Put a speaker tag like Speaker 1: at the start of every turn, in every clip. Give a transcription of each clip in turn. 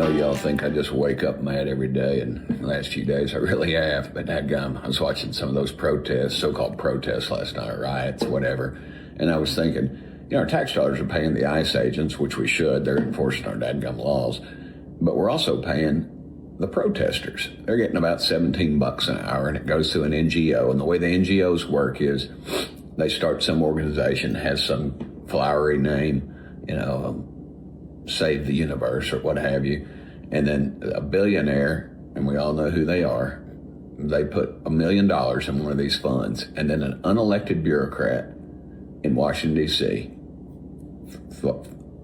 Speaker 1: know y'all think I just wake up mad every day, and the last few days I really have, but dadgum, I was watching some of those protests, so-called protests last night, riots, whatever, and I was thinking, you know, our tax dollars are paying the ICE agents, which we should, they're enforcing our dadgum laws, but we're also paying the protesters. They're getting about $17 an hour, and it goes to an NGO, and the way the NGOs work is they start some organization, has some flowery name, you know, Save the Universe or what have you, and then a billionaire, and we all know who they are, they put $1 million in one of these funds, and then an unelected bureaucrat in Washington, D.C.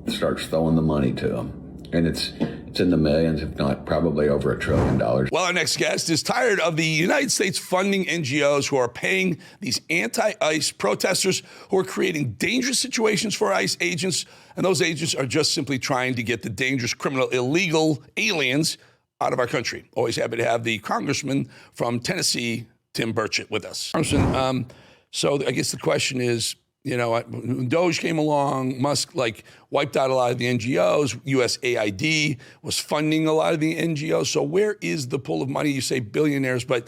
Speaker 1: Starts throwing the money to them, and it's in the millions, if not probably over $1 trillion.
Speaker 2: Well, our next guest is tired of the United States funding NGOs who are paying these anti-ICE protesters who are creating dangerous situations for ICE agents, and those agents are just simply trying to get the dangerous, criminal, illegal aliens out of our country. Always happy to have the Congressman from Tennessee, Tim Burchett, with us. Congressman, so I guess the question is, you know, when Doge came along, Musk wiped out a lot of the NGOs. USAID was funding a lot of the NGOs. So where is the pool of money? You say billionaires, but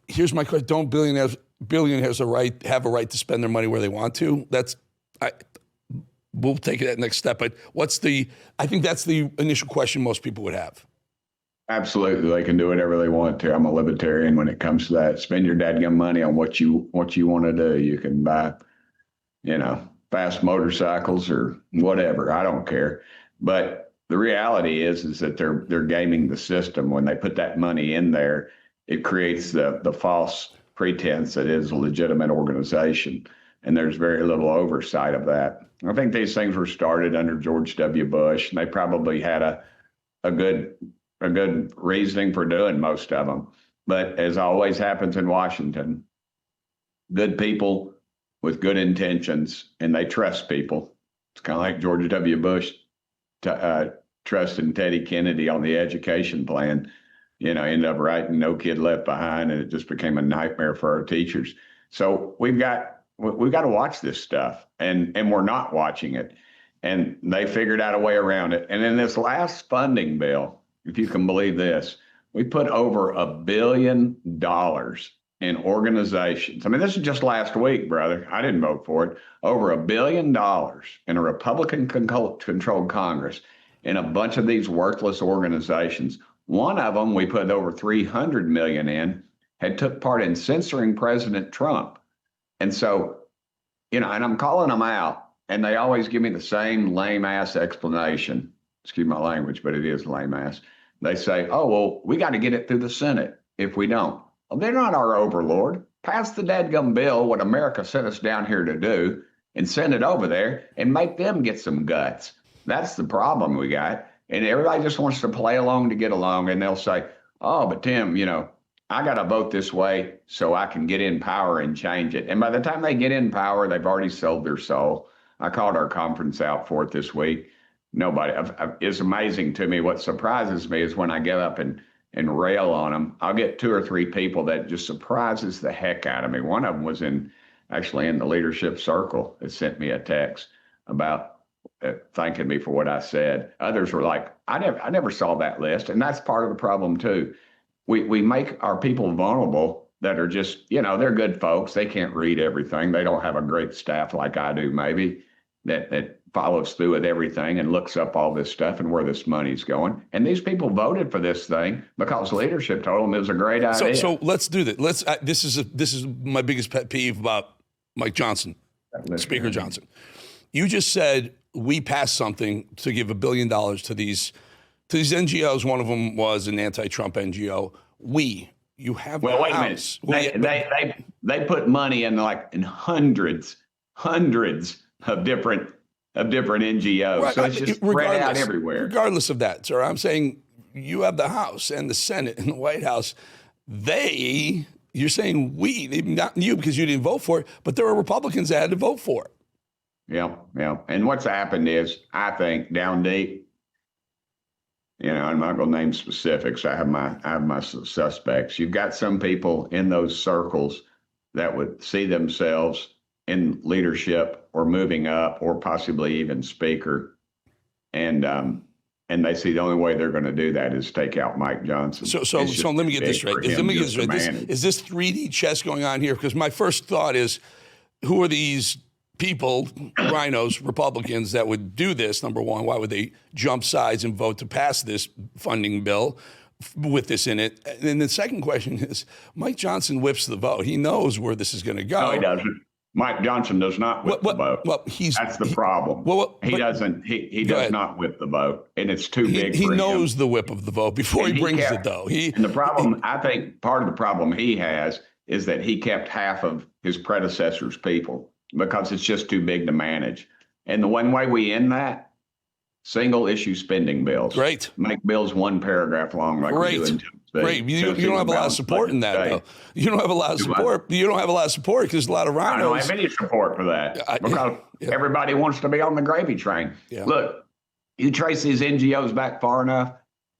Speaker 2: here's my question: don't billionaires have a right to spend their money where they want to? We'll take that next step. But I think that's the initial question most people would have.
Speaker 3: Absolutely, they can do whatever they want to. I'm a libertarian when it comes to that. Spend your dadgum money on what you want to do. You can buy, you know, fast motorcycles or whatever. I don't care. But the reality is that they're gaming the system. When they put that money in there, it creates the false pretense that it is a legitimate organization. And there's very little oversight of that. I think these things were started under George W. Bush, and they probably had a good reasoning for doing most of them. But as always happens in Washington, good people with good intentions, and they trust people. It's kind of like George W. Bush trusting Teddy Kennedy on the education plan. You know, ended up writing No Kid Left Behind, and it just became a nightmare for our teachers. So we've got to watch this stuff, and we're not watching it. And they figured out a way around it. And in this last funding bill, if you can believe this, we put over $1 billion in organizations. I mean, this is just last week, brother. I didn't vote for it. Over $1 billion in a Republican-controlled Congress in a bunch of these worthless organizations. One of them we put over $300 million in, had took part in censoring President Trump. And so, you know, and I'm calling them out, and they always give me the same lame-ass explanation. Excuse my language, but it is lame-ass. They say, oh, well, we got to get it through the Senate if we don't. Well, they're not our overlord. Pass the dadgum bill, what America sent us down here to do, and send it over there and make them get some guts. That's the problem we got. And everybody just wants to play along to get along. And they'll say, oh, but Tim, you know, I got to vote this way so I can get in power and change it. And by the time they get in power, they've already sold their soul. I called our conference out for it this week. Nobody. It's amazing to me. What surprises me is when I get up and rail on them, I'll get 2 or 3 people that just surprises the heck out of me. One of them was actually in the leadership circle that sent me a text about thanking me for what I said. Others were like, I never saw that list. And that's part of the problem too. We make our people vulnerable that are just, you know, they're good folks. They can't read everything. They don't have a great staff like I do, maybe, that follows through with everything and looks up all this stuff and where this money's going. And these people voted for this thing because leadership told them it was a great idea.
Speaker 2: So let's do this. This is my biggest pet peeve about Mike Johnson, Speaker Johnson. You just said we passed something to give $1 billion to these NGOs. One of them was an anti-Trump NGO. You have
Speaker 3: well, wait a minute. They put money in in hundreds of different NGOs. Right. So it's just spread out everywhere.
Speaker 2: Regardless of that, sir, I'm saying you have the House and the Senate and the White House. You're saying not you because you didn't vote for it, but there are Republicans that had to vote for it.
Speaker 3: Yeah. And what's happened is, I think, down deep, you know, I'm not going to name specifics. I have my suspects. You've got some people in those circles that would see themselves in leadership or moving up or possibly even speaker. And And they see the only way they're going to do that is take out Mike Johnson.
Speaker 2: So let me get this straight. Is this 3D chess going on here? Because my first thought is, who are these people, rhinos, Republicans, that would do this? Number one, why would they jump sides and vote to pass this funding bill with this in it? And then the second question is, Mike Johnson whips the vote. He knows where this is going to go.
Speaker 3: No, he doesn't. Mike Johnson does not whip the vote.
Speaker 2: Well,
Speaker 3: that's the problem. He doesn't. He does not whip the vote, and it's too big.
Speaker 2: He
Speaker 3: for
Speaker 2: knows
Speaker 3: him.
Speaker 2: The whip of the vote before he brings it, though.
Speaker 3: And the problem, I think, part of the problem he has is that he kept half of his predecessors' people because it's just too big to manage. And the one way we end that, single issue spending bills.
Speaker 2: Great.
Speaker 3: Make bills one paragraph long, like we do in
Speaker 2: Great. You don't have a lot of support in that, though. You don't have a lot of support. You don't have a lot of support because there's a lot of rhinos.
Speaker 3: I don't have any support for that because everybody wants to be on the gravy train. Yeah. Look, you trace these NGOs back far enough.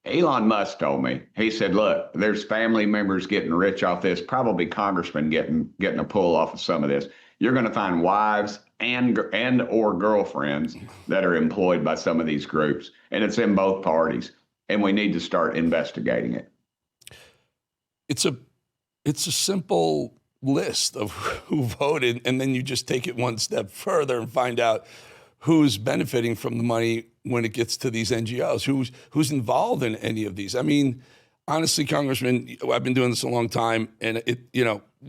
Speaker 3: Elon Musk told me, he said, look, there's family members getting rich off this, probably congressmen getting a pull off of some of this. You're going to find wives and or girlfriends that are employed by some of these groups, and it's in both parties, and we need to start investigating it.
Speaker 2: It's a simple list of who voted, and then you just take it one step further and find out who's benefiting from the money when it gets to these NGOs, who's involved in any of these. I mean, honestly, Congressman, I've been doing this a long time, and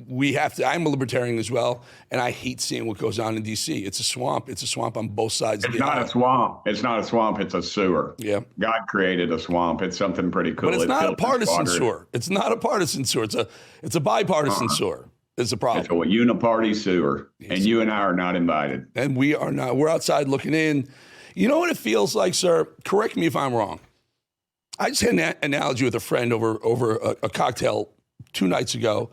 Speaker 2: we have to. I'm a libertarian as well, and I hate seeing what goes on in D.C. It's a swamp. It's a swamp on both sides.
Speaker 3: It's not a swamp. It's not a swamp. It's a sewer.
Speaker 2: Yeah.
Speaker 3: God created a swamp. It's something pretty cool.
Speaker 2: But it's not a partisan sewer. It's not a partisan sewer. It's a bipartisan sewer. It's a problem.
Speaker 3: It's a uniparty sewer, and you and I are not invited.
Speaker 2: And we are not. We're outside looking in. You know what it feels like, sir? Correct me if I'm wrong. I just had an analogy with a friend over a cocktail 2 nights ago.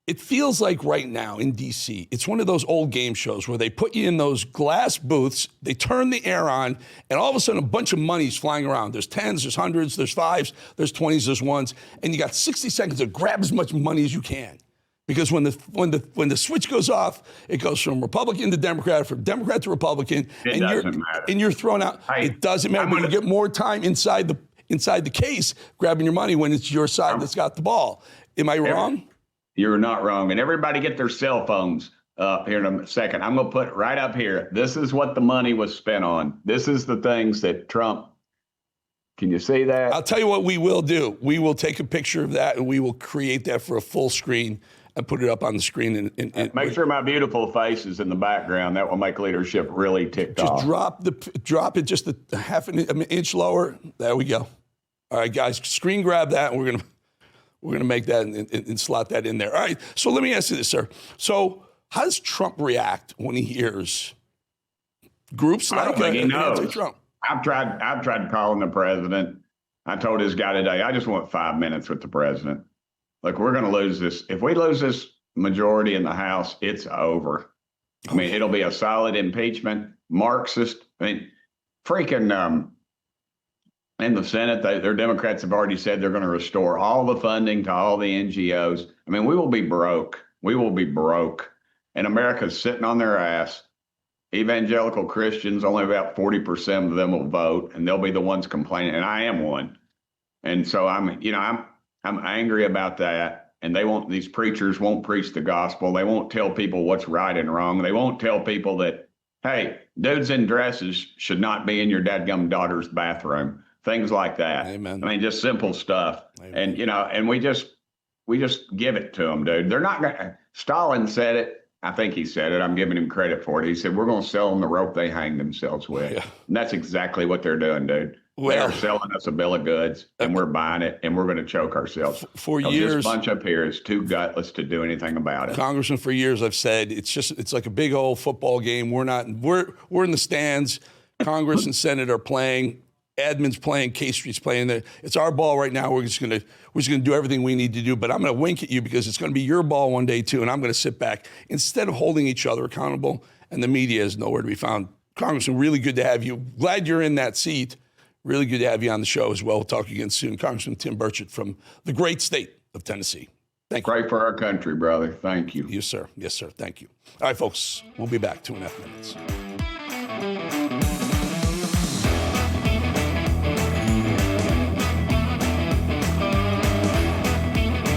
Speaker 2: It feels like right now in D.C., it's one of those old game shows where they put you in those glass booths, they turn the air on, and all of a sudden a bunch of money's flying around. There's 10s, there's 100s, there's 5s, there's 20s, there's 1s, and you got 60 seconds to grab as much money as you can. Because when the switch goes off, it goes from Republican to Democrat, from Democrat to Republican, and you're thrown out.
Speaker 3: Hey,
Speaker 2: it doesn't matter. But you get more time inside the case grabbing your money when it's your side that's got the ball. Am I wrong?
Speaker 3: You're not wrong. And everybody get their cell phones up here in a second. I'm going to put it right up here. This is what the money was spent on. This is the things that Trump. Can you see that?
Speaker 2: I'll tell you what we will do. We will take a picture of that, and we will create that for a full screen and put it up on the screen. And
Speaker 3: make sure my beautiful face is in the background. That will make leadership really ticked off.
Speaker 2: Just drop it just a half an inch lower. There we go. All right, guys, screen grab that, and we're gonna make that and slot that in there. All right. So let me ask you this, sir. So how does Trump react when he hears groups like anti-Trump?
Speaker 3: I've tried calling the president. I told this guy today, I just want 5 minutes with the president. Look, we're going to lose this. If we lose this majority in the House, it's over. I mean, it'll be a solid impeachment, Marxist. I mean, freaking in the Senate, their Democrats have already said they're going to restore all the funding to all the NGOs. I mean, we will be broke. We will be broke. And America's sitting on their ass. Evangelical Christians, only about 40% of them will vote, and they'll be the ones complaining. And I am one. And so I'm angry about that. And these preachers won't preach the gospel. They won't tell people what's right and wrong. They won't tell people that, hey, dudes in dresses should not be in your dadgum daughter's bathroom. Things like that.
Speaker 2: Amen.
Speaker 3: I mean, just simple stuff. Amen. And, and we just give it to them, dude. They're not going to. Stalin said it. I think he said it. I'm giving him credit for it. He said, we're going to sell them the rope they hang themselves with. Yeah. And that's exactly what they're doing, dude. They're selling us a bill of goods, and we're buying it, and we're going to choke ourselves.
Speaker 2: For years,
Speaker 3: this bunch up here is too gutless to do anything about it.
Speaker 2: Congressman, for years I've said it's like a big old football game. We're in the stands. Congress and Senate are playing. Admin's playing. K Street's playing. It's our ball right now. We're just gonna do everything we need to do. But I'm gonna wink at you because it's gonna be your ball one day too, and I'm gonna sit back instead of holding each other accountable. And the media is nowhere to be found. Congressman, really good to have you. Glad you're in that seat. Really good to have you on the show as well. We'll talk again soon. Congressman Tim Burchett from the great state of Tennessee. Thank you.
Speaker 3: Great for our country, brother. Thank you.
Speaker 2: Yes, sir. Yes, sir. Thank you. All right, folks. We'll be back 2.5 minutes.